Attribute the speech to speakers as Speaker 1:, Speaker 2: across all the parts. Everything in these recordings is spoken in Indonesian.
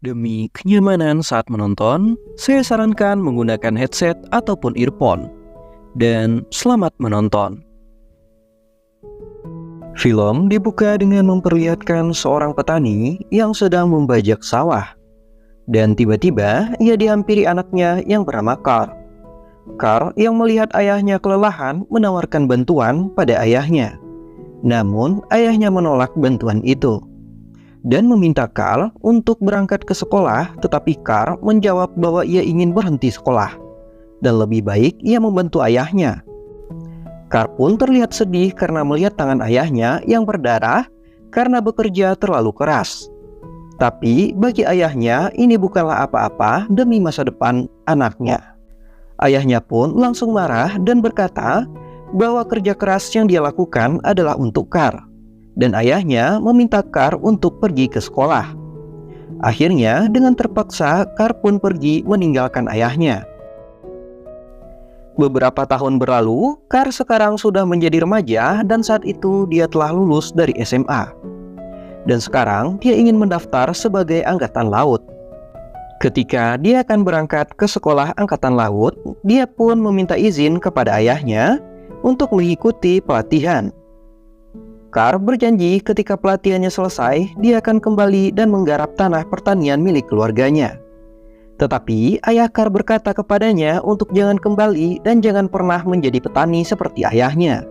Speaker 1: Demi kenyamanan saat menonton, saya sarankan menggunakan headset ataupun earphone. Dan selamat menonton. Film dibuka dengan memperlihatkan seorang petani yang sedang membajak sawah. Dan tiba-tiba ia dihampiri anaknya yang bernama Carl. Carl yang melihat ayahnya kelelahan menawarkan bantuan pada ayahnya. Namun ayahnya menolak bantuan itu dan meminta Carl untuk berangkat ke sekolah, tetapi Carl menjawab bahwa ia ingin berhenti sekolah dan lebih baik ia membantu ayahnya. Carl pun terlihat sedih karena melihat tangan ayahnya yang berdarah karena bekerja terlalu keras. Tapi bagi ayahnya ini bukanlah apa-apa demi masa depan anaknya. Ayahnya pun langsung marah dan berkata bahwa kerja keras yang dia lakukan adalah untuk Carl. Dan ayahnya meminta Carl untuk pergi ke sekolah. Akhirnya dengan terpaksa Carl pun pergi meninggalkan ayahnya. Beberapa tahun berlalu, Carl sekarang sudah menjadi remaja dan saat itu dia telah lulus dari SMA. Dan sekarang dia ingin mendaftar sebagai angkatan laut. Ketika dia akan berangkat ke sekolah angkatan laut, dia pun meminta izin kepada ayahnya untuk mengikuti pelatihan. Carl berjanji ketika pelatihannya selesai, dia akan kembali dan menggarap tanah pertanian milik keluarganya. Tetapi ayah Carl berkata kepadanya untuk jangan kembali dan jangan pernah menjadi petani seperti ayahnya.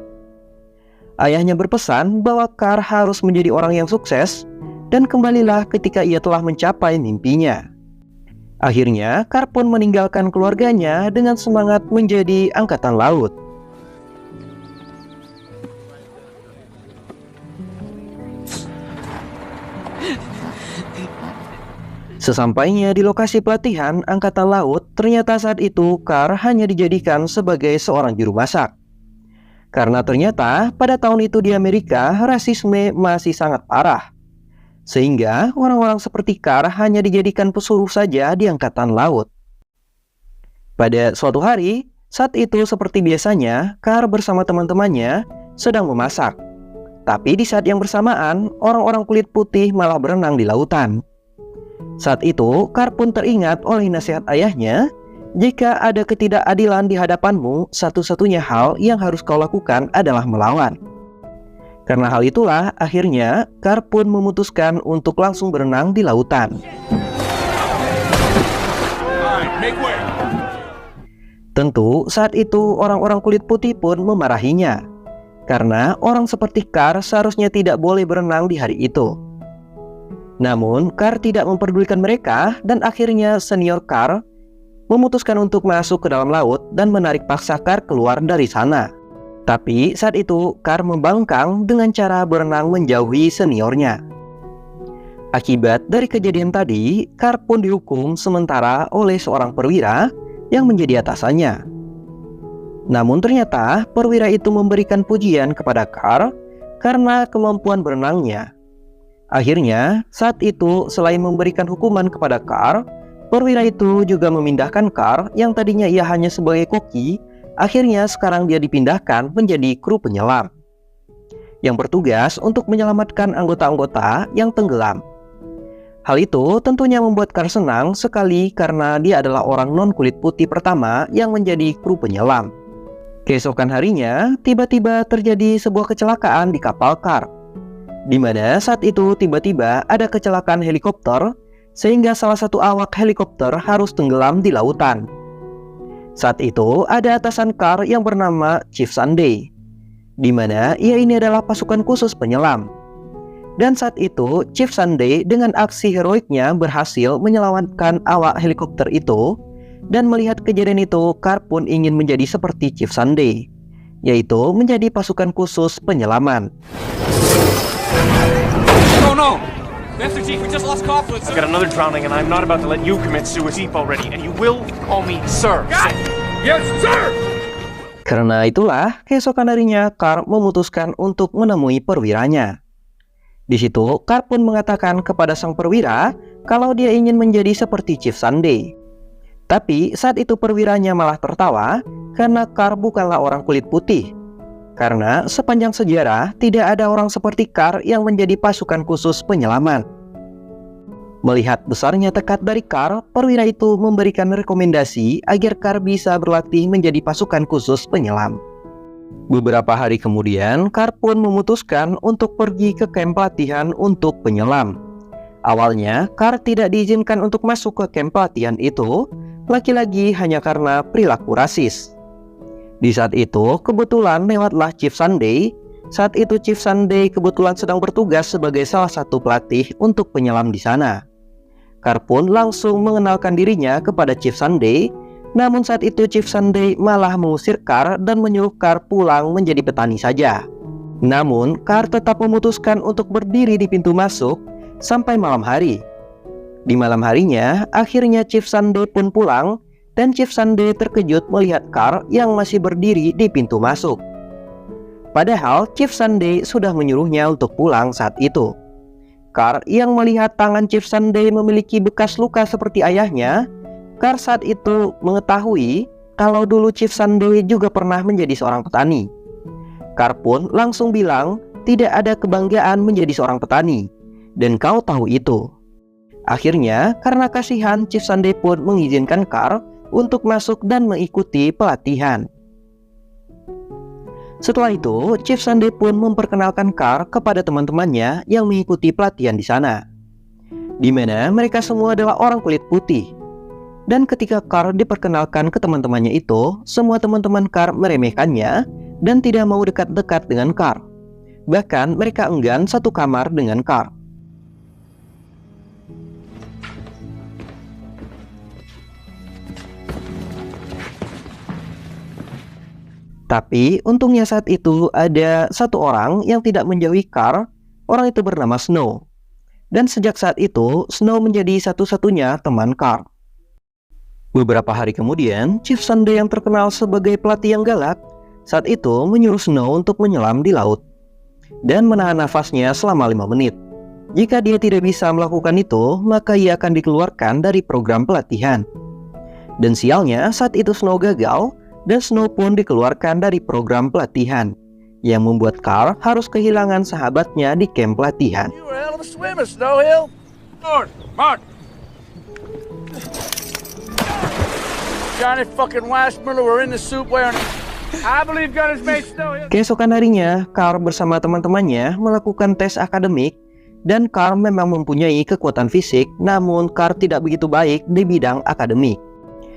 Speaker 1: Ayahnya berpesan bahwa Carl harus menjadi orang yang sukses dan kembalilah ketika ia telah mencapai mimpinya. Akhirnya Carl pun meninggalkan keluarganya dengan semangat menjadi angkatan laut. Sesampainya di lokasi pelatihan angkatan laut, ternyata saat itu Carl hanya dijadikan sebagai seorang juru masak. Karena ternyata pada tahun itu di Amerika, rasisme masih sangat parah. Sehingga orang-orang seperti Carl hanya dijadikan pesuruh saja di angkatan laut. Pada suatu hari, saat itu seperti biasanya, Carl bersama teman-temannya sedang memasak. Tapi di saat yang bersamaan, orang-orang kulit putih malah berenang di lautan. Saat itu, Carl pun teringat oleh nasihat ayahnya, jika ada ketidakadilan di hadapanmu, satu-satunya hal yang harus kau lakukan adalah melawan. Karena hal itulah, akhirnya Carl pun memutuskan untuk langsung berenang di lautan. Tentu, saat itu orang-orang kulit putih pun memarahinya, karena orang seperti Carl seharusnya tidak boleh berenang di hari itu. Namun, Carl tidak memperdulikan mereka dan akhirnya senior Carl memutuskan untuk masuk ke dalam laut dan menarik paksa Carl keluar dari sana. Tapi saat itu, Carl membangkang dengan cara berenang menjauhi seniornya. Akibat dari kejadian tadi, Carl pun dihukum sementara oleh seorang perwira yang menjadi atasannya. Namun ternyata perwira itu memberikan pujian kepada Carl karena kemampuan berenangnya. Akhirnya, saat itu selain memberikan hukuman kepada Carl, perwira itu juga memindahkan Carl yang tadinya ia hanya sebagai koki, akhirnya sekarang dia dipindahkan menjadi kru penyelam yang bertugas untuk menyelamatkan anggota-anggota yang tenggelam. Hal itu tentunya membuat Carl senang sekali karena dia adalah orang non-kulit putih pertama yang menjadi kru penyelam. Keesokan harinya, tiba-tiba terjadi sebuah kecelakaan di kapal Carl, di mana saat itu tiba-tiba ada kecelakaan helikopter sehingga salah satu awak helikopter harus tenggelam di lautan. Saat itu ada atasan Carl yang bernama Chief Sunday, di mana ia ini adalah pasukan khusus penyelam. Dan saat itu Chief Sunday dengan aksi heroiknya berhasil menyelamatkan awak helikopter itu, dan melihat kejadian itu Carl pun ingin menjadi seperti Chief Sunday, yaitu menjadi pasukan khusus penyelaman.
Speaker 2: No! Master Chief, we just lost conflict, sir. I've got another drowning and I'm not about to let you commit suicide already. And you will call me sir. God! Yes, sir!
Speaker 1: Karena itulah, keesokan harinya Carl memutuskan untuk menemui perwiranya. Di situ, Carl pun mengatakan kepada sang perwira kalau dia ingin menjadi seperti Chief Sunday. Tapi saat itu perwiranya malah tertawa karena Carl bukanlah orang kulit putih. Karena sepanjang sejarah tidak ada orang seperti Carl yang menjadi pasukan khusus penyelaman. Melihat besarnya tekad dari Carl, perwira itu memberikan rekomendasi agar Carl bisa berlatih menjadi pasukan khusus penyelam. Beberapa hari kemudian, Carl pun memutuskan untuk pergi ke kamp pelatihan untuk penyelam. Awalnya, Carl tidak diizinkan untuk masuk ke kamp pelatihan itu, lagi-lagi hanya karena perilaku rasis. Di saat itu, kebetulan lewatlah Chief Sunday. Saat itu Chief Sunday kebetulan sedang bertugas sebagai salah satu pelatih untuk penyelam di sana. Carl pun langsung mengenalkan dirinya kepada Chief Sunday. Namun saat itu Chief Sunday malah mengusir Carl dan menyuruh Carl pulang menjadi petani saja. Namun Carl tetap memutuskan untuk berdiri di pintu masuk sampai malam hari. Di malam harinya, akhirnya Chief Sunday pun pulang dan Chief Sunday terkejut melihat Carl yang masih berdiri di pintu masuk. Padahal Chief Sunday sudah menyuruhnya untuk pulang saat itu. Carl yang melihat tangan Chief Sunday memiliki bekas luka seperti ayahnya, Carl saat itu mengetahui kalau dulu Chief Sunday juga pernah menjadi seorang petani. Carl pun langsung bilang tidak ada kebanggaan menjadi seorang petani, dan kau tahu itu. Akhirnya karena kasihan, Chief Sunday pun mengizinkan Carl untuk masuk dan mengikuti pelatihan. Setelah itu, Chief Sunday pun memperkenalkan Carl kepada teman-temannya yang mengikuti pelatihan di sana, di mana mereka semua adalah orang kulit putih. Dan ketika Carl diperkenalkan ke teman-temannya itu, semua teman-teman Carl meremehkannya dan tidak mau dekat-dekat dengan Carl. Bahkan mereka enggan satu kamar dengan Carl. Tapi untungnya saat itu ada satu orang yang tidak menjauhi Carl. Orang itu bernama Snow. Dan sejak saat itu Snow menjadi satu-satunya teman Carl. Beberapa hari kemudian, Chief Sunday yang terkenal sebagai pelatih yang galak saat itu menyuruh Snow untuk menyelam di laut dan menahan nafasnya selama 5 menit. Jika dia tidak bisa melakukan itu, maka ia akan dikeluarkan dari program pelatihan. Dan sialnya saat itu Snow gagal dan Snow pun dikeluarkan dari program pelatihan, yang membuat Carl harus kehilangan sahabatnya di kamp pelatihan.
Speaker 3: You were a hell of a swimmer, Snowhill.
Speaker 2: Mark!
Speaker 3: Johnny fucking Weissmuller were in the soup wearing...
Speaker 2: I believe got his mate Snowhill.
Speaker 1: Keesokan harinya, Carl bersama teman-temannya melakukan tes akademik, dan Carl memang mempunyai kekuatan fisik, namun Carl tidak begitu baik di bidang akademik.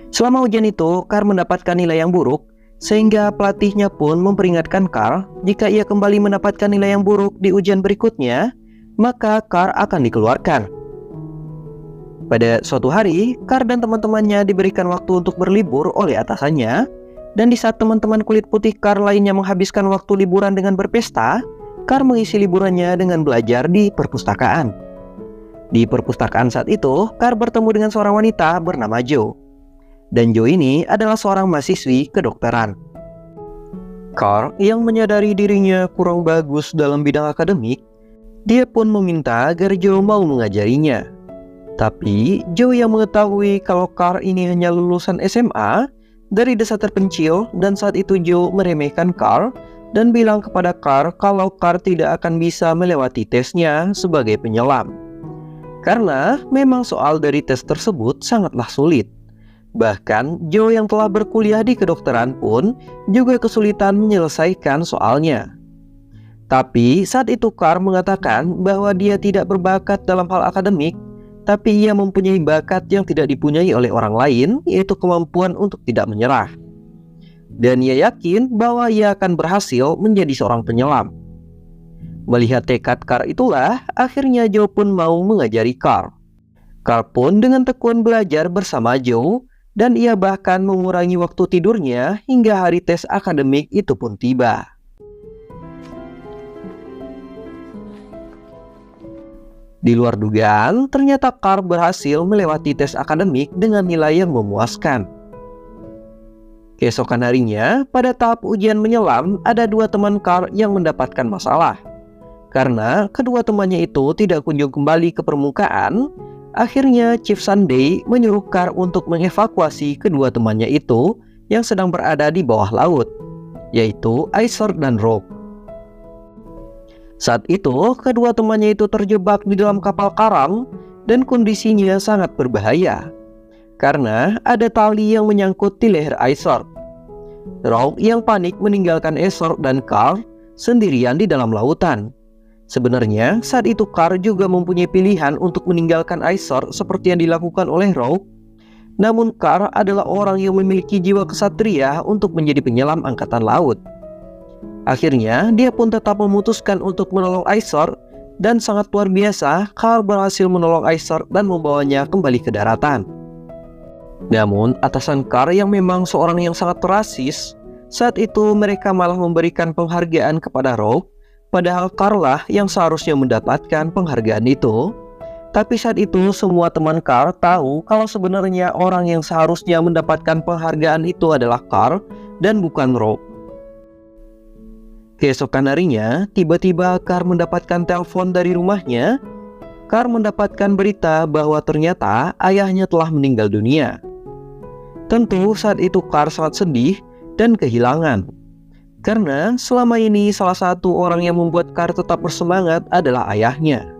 Speaker 1: Selama ujian itu, Carl mendapatkan nilai yang buruk, sehingga pelatihnya pun memperingatkan Carl jika ia kembali mendapatkan nilai yang buruk di ujian berikutnya, maka Carl akan dikeluarkan. Pada suatu hari, Carl dan teman-temannya diberikan waktu untuk berlibur oleh atasannya, dan di saat teman-teman kulit putih Carl lainnya menghabiskan waktu liburan dengan berpesta, Carl mengisi liburannya dengan belajar di perpustakaan. Di perpustakaan saat itu, Carl bertemu dengan seorang wanita bernama Jo. Dan Jo ini adalah seorang mahasiswi kedokteran. Carl yang menyadari dirinya kurang bagus dalam bidang akademik, dia pun meminta agar Jo mau mengajarinya. Tapi Jo yang mengetahui kalau Carl ini hanya lulusan SMA dari desa terpencil, dan saat itu Jo meremehkan Carl dan bilang kepada Carl kalau Carl tidak akan bisa melewati tesnya sebagai penyelam. Karena memang soal dari tes tersebut sangatlah sulit. Bahkan Jo yang telah berkuliah di kedokteran pun juga kesulitan menyelesaikan soalnya. Tapi saat itu Carl mengatakan bahwa dia tidak berbakat dalam hal akademik, tapi ia mempunyai bakat yang tidak dipunyai oleh orang lain, yaitu kemampuan untuk tidak menyerah. Dan ia yakin bahwa ia akan berhasil menjadi seorang penyelam. Melihat tekad Carl itulah, akhirnya Jo pun mau mengajari Carl. Carl pun dengan tekun belajar bersama Jo, dan ia bahkan mengurangi waktu tidurnya hingga hari tes akademik itu pun tiba. Di luar dugaan, ternyata Carl berhasil melewati tes akademik dengan nilai yang memuaskan. Keesokan harinya, pada tahap ujian menyelam, ada 2 teman Carl yang mendapatkan masalah. Karena kedua temannya itu tidak kunjung kembali ke permukaan, akhirnya Chief Sunday menyuruh Carl untuk mengevakuasi kedua temannya itu yang sedang berada di bawah laut, yaitu Icer dan Rogue. Saat itu, kedua temannya itu terjebak di dalam kapal karam, dan kondisinya sangat berbahaya karena ada tali yang menyangkut di leher Isord. Rogue yang panik meninggalkan Isord dan Carl sendirian di dalam lautan. Sebenarnya saat itu Carl juga mempunyai pilihan untuk meninggalkan Isord seperti yang dilakukan oleh Rogue. Namun Carl adalah orang yang memiliki jiwa kesatria untuk menjadi penyelam angkatan laut. Akhirnya dia pun tetap memutuskan untuk menolong Isord, dan sangat luar biasa Carl berhasil menolong Isord dan membawanya kembali ke daratan. Namun atasan Carl yang memang seorang yang sangat rasis, saat itu mereka malah memberikan penghargaan kepada Rogue, padahal Carl lah yang seharusnya mendapatkan penghargaan itu. Tapi saat itu semua teman Carl tahu kalau sebenarnya orang yang seharusnya mendapatkan penghargaan itu adalah Carl dan bukan Rogue. Keesokan harinya, tiba-tiba Carl mendapatkan telepon dari rumahnya. Carl mendapatkan berita bahwa ternyata ayahnya telah meninggal dunia. Tentu saat itu Carl sangat sedih dan kehilangan, karena selama ini salah satu orang yang membuat Carl tetap bersemangat adalah ayahnya.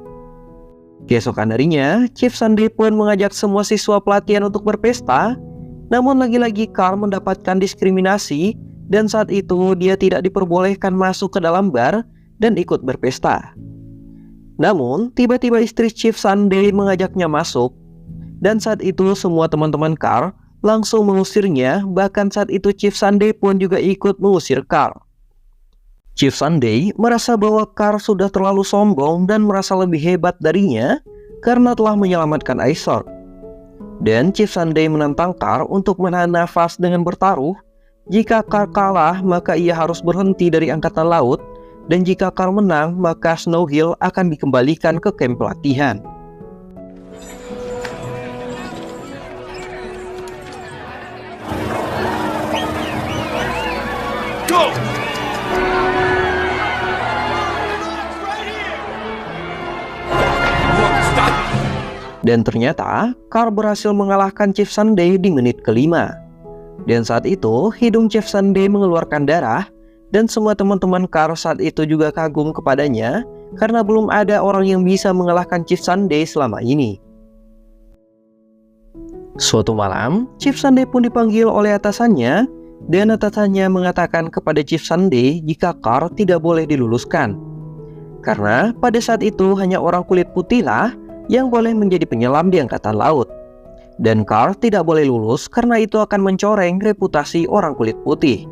Speaker 1: Keesokan harinya, Chief Sunday pun mengajak semua siswa pelatihan untuk berpesta. Namun lagi-lagi Carl mendapatkan diskriminasi, dan saat itu dia tidak diperbolehkan masuk ke dalam bar dan ikut berpesta. Namun tiba-tiba istri Chief Sunday mengajaknya masuk, dan saat itu semua teman-teman Carl langsung mengusirnya. Bahkan saat itu Chief Sunday pun juga ikut mengusir Carl. Chief Sunday merasa bahwa Carl sudah terlalu sombong dan merasa lebih hebat darinya karena telah menyelamatkan Isord. Dan Chief Sunday menantang Carl untuk menahan nafas dengan bertaruh. Jika Carl kalah, maka ia harus berhenti dari angkatan laut, dan jika Carl menang, maka Snow Hill akan dikembalikan ke kamp pelatihan.
Speaker 2: Go!
Speaker 1: Dan ternyata Carl berhasil mengalahkan Chief Sunday di menit kelima. Dan saat itu hidung Chief Sunday mengeluarkan darah, dan semua teman-teman Carl saat itu juga kagum kepadanya karena belum ada orang yang bisa mengalahkan Chief Sunday selama ini. Suatu malam, Chief Sunday pun dipanggil oleh atasannya, dan atasannya mengatakan kepada Chief Sunday jika Carl tidak boleh diluluskan. Karena pada saat itu hanya orang kulit putih lah yang boleh menjadi penyelam di angkatan laut. Dan Carl tidak boleh lulus karena itu akan mencoreng reputasi orang kulit putih.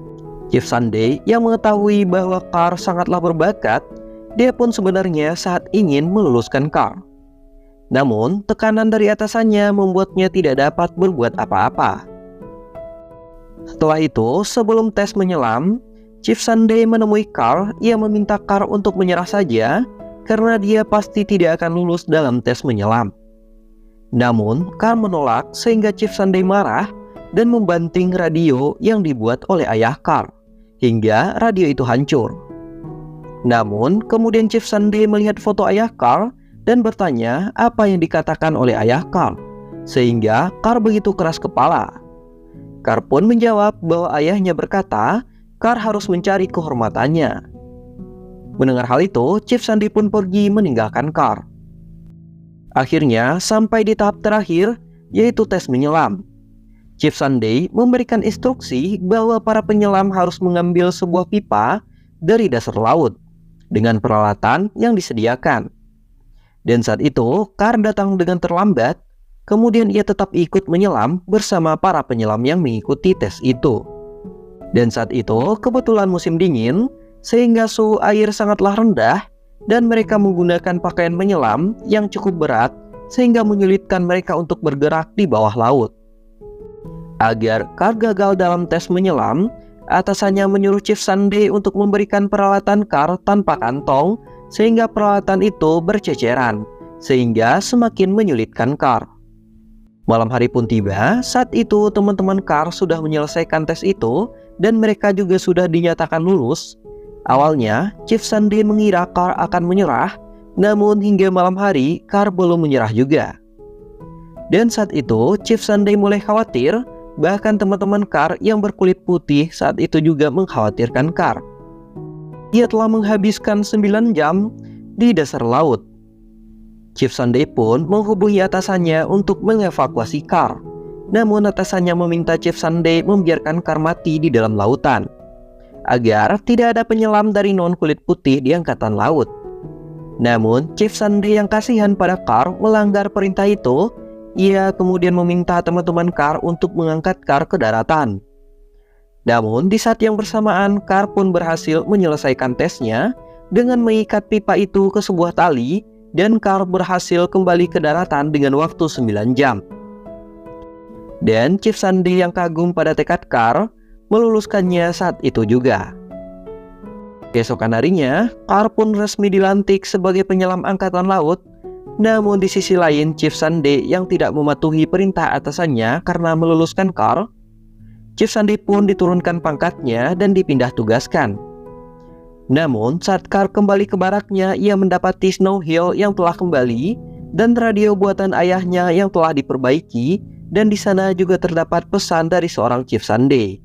Speaker 1: Chief Sunday yang mengetahui bahwa Carl sangatlah berbakat, dia pun sebenarnya saat ingin meluluskan Carl. Namun tekanan dari atasannya membuatnya tidak dapat berbuat apa-apa. Setelah itu, sebelum tes menyelam, Chief Sunday menemui Carl yang meminta Carl untuk menyerah saja karena dia pasti tidak akan lulus dalam tes menyelam. Namun Carl menolak sehingga Chief Sunday marah dan membanting radio yang dibuat oleh ayah Carl hingga radio itu hancur. Namun kemudian Chief Sunday melihat foto ayah Carl dan bertanya apa yang dikatakan oleh ayah Carl, sehingga Carl begitu keras kepala. Carl pun menjawab bahwa ayahnya berkata Carl harus mencari kehormatannya. Mendengar hal itu, Chief Sunday pun pergi meninggalkan Carl. Akhirnya sampai di tahap terakhir, yaitu tes menyelam. Chief Sunday memberikan instruksi bahwa para penyelam harus mengambil sebuah pipa dari dasar laut dengan peralatan yang disediakan. Dan saat itu, Carl datang dengan terlambat, kemudian ia tetap ikut menyelam bersama para penyelam yang mengikuti tes itu. Dan saat itu, kebetulan musim dingin, sehingga suhu air sangatlah rendah dan mereka menggunakan pakaian menyelam yang cukup berat sehingga menyulitkan mereka untuk bergerak di bawah laut. Agar Carl gagal dalam tes menyelam, atasannya menyuruh Chief Sunday untuk memberikan peralatan Carl tanpa kantong sehingga peralatan itu berceceran sehingga semakin menyulitkan Carl. Malam hari pun tiba. Saat itu teman-teman Carl sudah menyelesaikan tes itu dan mereka juga sudah dinyatakan lulus. Awalnya, Chief Sunday mengira Carl akan menyerah, namun hingga malam hari, Carl belum menyerah juga. Dan saat itu, Chief Sunday mulai khawatir, bahkan teman-teman Carl yang berkulit putih saat itu juga mengkhawatirkan Carl. Dia telah menghabiskan 9 jam di dasar laut. Chief Sunday pun menghubungi atasannya untuk mengevakuasi Carl. Namun atasannya meminta Chief Sunday membiarkan Carl mati di dalam lautan, agar tidak ada penyelam dari non-kulit putih di angkatan laut. Namun Chief Sunday yang kasihan pada Carl melanggar perintah itu. Ia kemudian meminta teman-teman Carl untuk mengangkat Carl ke daratan. Namun di saat yang bersamaan Carl pun berhasil menyelesaikan tesnya dengan mengikat pipa itu ke sebuah tali, dan Carl berhasil kembali ke daratan dengan waktu 9 jam. Dan Chief Sunday yang kagum pada tekad Carl meluluskannya saat itu juga. Keesokan harinya, Carl pun resmi dilantik sebagai penyelam angkatan laut. Namun di sisi lain, Chief Sunday yang tidak mematuhi perintah atasannya karena meluluskan Carl, Chief Sunday pun diturunkan pangkatnya dan dipindah tugaskan. Namun saat Carl kembali ke baraknya, ia mendapati Snow Hill yang telah kembali dan radio buatan ayahnya yang telah diperbaiki, dan di sana juga terdapat pesan dari seorang Chief Sunday.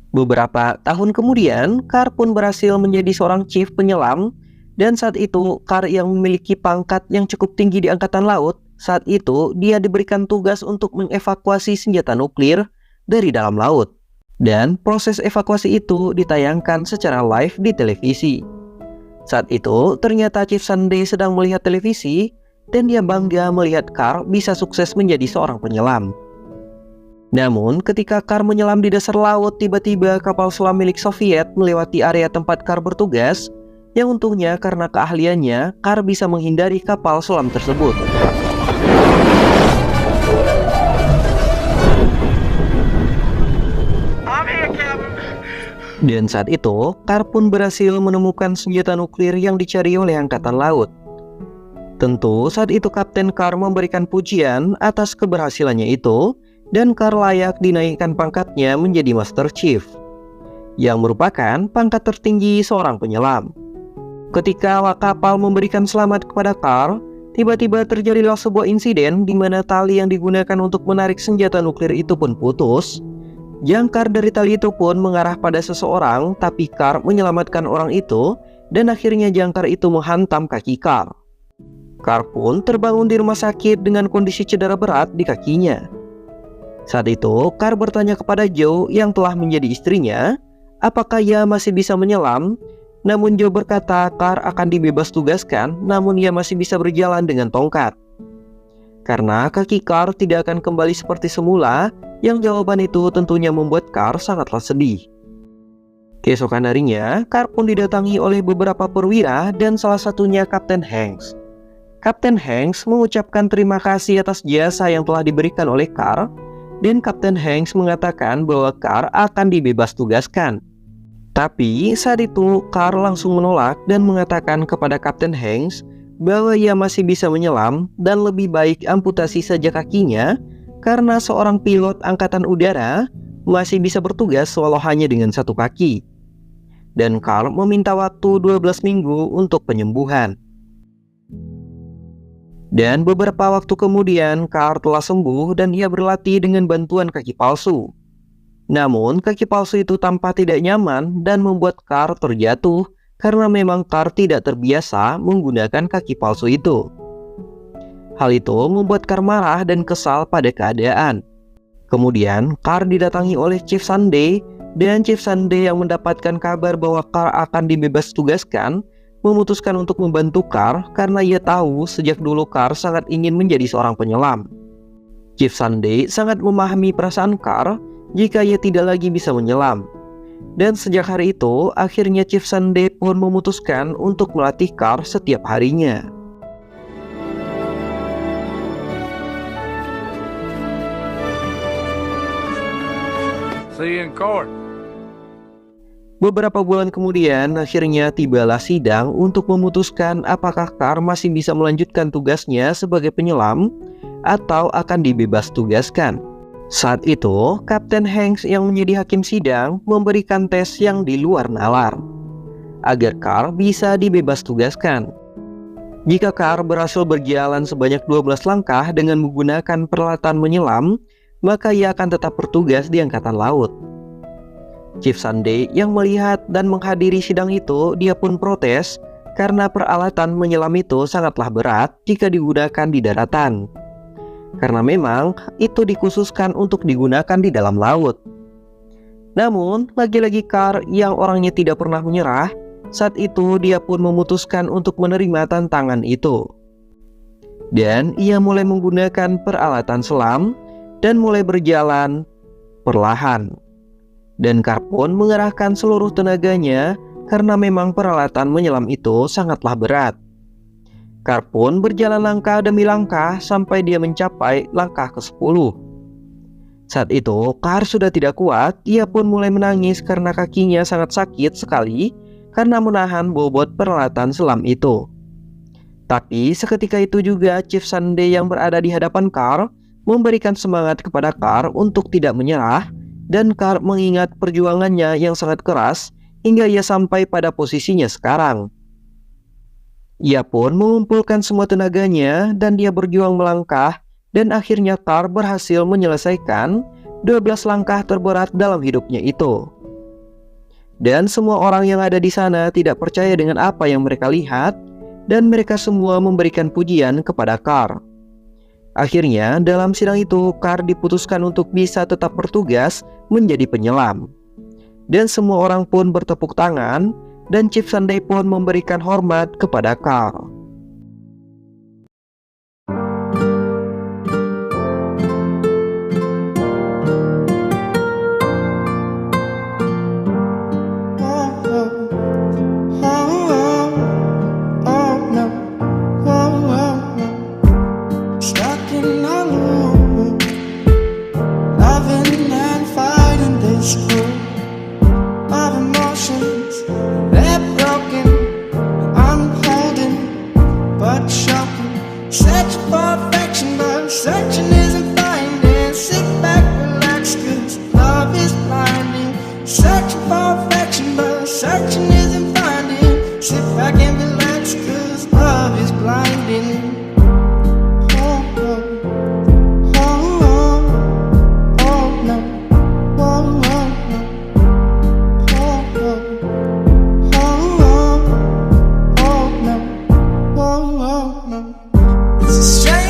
Speaker 1: Beberapa tahun kemudian, Carl pun berhasil menjadi seorang chief penyelam, dan saat itu Carl yang memiliki pangkat yang cukup tinggi di angkatan laut, saat itu dia diberikan tugas untuk mengevakuasi senjata nuklir dari dalam laut. Dan proses evakuasi itu ditayangkan secara live di televisi. Saat itu ternyata Chief Sunday sedang melihat televisi, dan dia bangga melihat Carl bisa sukses menjadi seorang penyelam. Namun ketika Carl menyelam di dasar laut, tiba-tiba kapal selam milik Soviet melewati area tempat Carl bertugas, yang untungnya karena keahliannya Carl bisa menghindari kapal selam tersebut. Dan saat itu, Carl pun berhasil menemukan senjata nuklir yang dicari oleh angkatan laut. Tentu saat itu Kapten Carl memberikan pujian atas keberhasilannya itu, dan Carl layak dinaikkan pangkatnya menjadi Master Chief, yang merupakan pangkat tertinggi seorang penyelam. Ketika awak kapal memberikan selamat kepada Carl, tiba-tiba terjadilah sebuah insiden di mana tali yang digunakan untuk menarik senjata nuklir itu pun putus. Jangkar dari tali itu pun mengarah pada seseorang, tapi Carl menyelamatkan orang itu, dan akhirnya jangkar itu menghantam kaki Carl. Carl pun terbangun di rumah sakit dengan kondisi cedera berat di kakinya. Saat itu, Carl bertanya kepada Joe yang telah menjadi istrinya, apakah ia masih bisa menyelam. Namun Joe berkata Carl akan dibebas tugaskan, namun ia masih bisa berjalan dengan tongkat. Karena kaki Carl tidak akan kembali seperti semula, yang jawaban itu tentunya membuat Carl sangatlah sedih. Keesokan harinya, Carl pun didatangi oleh beberapa perwira dan salah satunya Kapten Hanks. Kapten Hanks mengucapkan terima kasih atas jasa yang telah diberikan oleh Carl, dan Kapten Hanks mengatakan bahwa Carl akan dibebas tugaskan. Tapi saat itu Carl langsung menolak dan mengatakan kepada Kapten Hanks bahwa ia masih bisa menyelam dan lebih baik amputasi saja kakinya, karena seorang pilot angkatan udara masih bisa bertugas walau hanya dengan satu kaki. Dan Carl meminta waktu 12 minggu untuk penyembuhan. Dan beberapa waktu kemudian Carl telah sembuh dan ia berlatih dengan bantuan kaki palsu. Namun kaki palsu itu tampak tidak nyaman dan membuat Carl terjatuh karena memang Carl tidak terbiasa menggunakan kaki palsu itu. Hal itu membuat Carl marah dan kesal pada keadaan. Kemudian Carl didatangi oleh Chief Sunday, dan Chief Sunday yang mendapatkan kabar bahwa Carl akan dibebas tugaskan memutuskan untuk membantu Carl karena ia tahu sejak dulu Carl sangat ingin menjadi seorang penyelam. Chief Sunday sangat memahami perasaan Carl jika ia tidak lagi bisa menyelam. Dan sejak hari itu, akhirnya Chief Sunday pun memutuskan untuk melatih Carl setiap harinya.
Speaker 3: See you in court.
Speaker 1: Beberapa bulan kemudian, akhirnya tibalah sidang untuk memutuskan apakah Carl masih bisa melanjutkan tugasnya sebagai penyelam atau akan dibebas tugaskan. Saat itu, Kapten Hanks yang menjadi hakim sidang memberikan tes yang di luar nalar agar Carl bisa dibebas tugaskan. Jika Carl berhasil berjalan sebanyak 12 langkah dengan menggunakan peralatan menyelam, maka ia akan tetap bertugas di angkatan laut. Chief Sunday yang melihat dan menghadiri sidang itu, dia pun protes karena peralatan menyelam itu sangatlah berat jika digunakan di daratan. Karena memang itu dikhususkan untuk digunakan di dalam laut. Namun, lagi-lagi Carl yang orangnya tidak pernah menyerah, saat itu dia pun memutuskan untuk menerima tantangan itu. Dan ia mulai menggunakan peralatan selam dan mulai berjalan perlahan. Dan Carl pun mengerahkan seluruh tenaganya karena memang peralatan menyelam itu sangatlah berat. Carl pun berjalan langkah demi langkah sampai dia mencapai langkah ke-10. Saat itu, Carl sudah tidak kuat, ia pun mulai menangis karena kakinya sangat sakit sekali karena menahan bobot peralatan selam itu. Tapi seketika itu juga Chief Sunday yang berada di hadapan Carl memberikan semangat kepada Carl untuk tidak menyerah, dan Carl mengingat perjuangannya yang sangat keras hingga ia sampai pada posisinya sekarang. Ia pun mengumpulkan semua tenaganya dan dia berjuang melangkah, dan akhirnya Carl berhasil menyelesaikan 12 langkah terberat dalam hidupnya itu. Dan semua orang yang ada di sana tidak percaya dengan apa yang mereka lihat, dan mereka semua memberikan pujian kepada Carl. Akhirnya dalam sidang itu Carl diputuskan untuk bisa tetap bertugas menjadi penyelam. Dan semua orang pun bertepuk tangan, dan Chief Sunday pun memberikan hormat kepada Carl.
Speaker 4: It's a strange